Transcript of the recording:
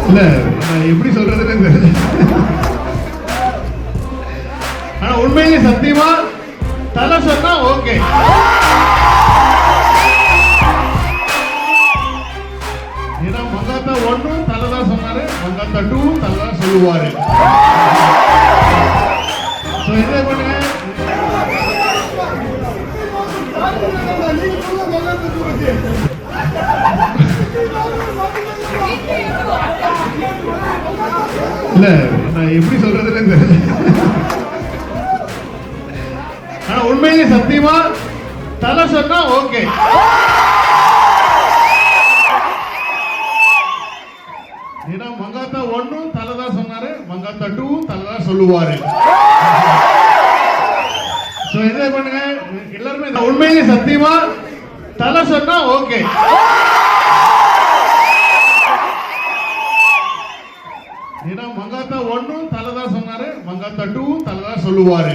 இல்ல எப்படி சொல்றதுன்னு தெரியல. ஆனா உண்மையிலே சத்தியமா தலை சொன்னா ஓகே. ஏன்னா மங்காத்தா 1 தலை தான் சொன்னாரு, மங்காத்தா 2 தலை தான் சொல்லுவாரு. இதே பண்ணுங்க. இல்ல நான் எப்படி சொல்றதுன்னு தெரியல. ஆனா உண்மையிலே சத்தியமா தலை சொன்னா ஓகே. ஏன்னா மங்காத்தா 1 தலை தான் சொன்னாரு, மங்காத்தா 2 தலை தான் சொல்லுவாரு. இதே பண்ணுங்க எல்லாருமே. உண்மையிலே சத்தியமா தலை சொன்னா ஓகே. ஏன்னா மங்காத்தா 1 தலை தான் சொன்னாரு, மங்காத்தா 2 தலை தான் சொல்லுவாரு.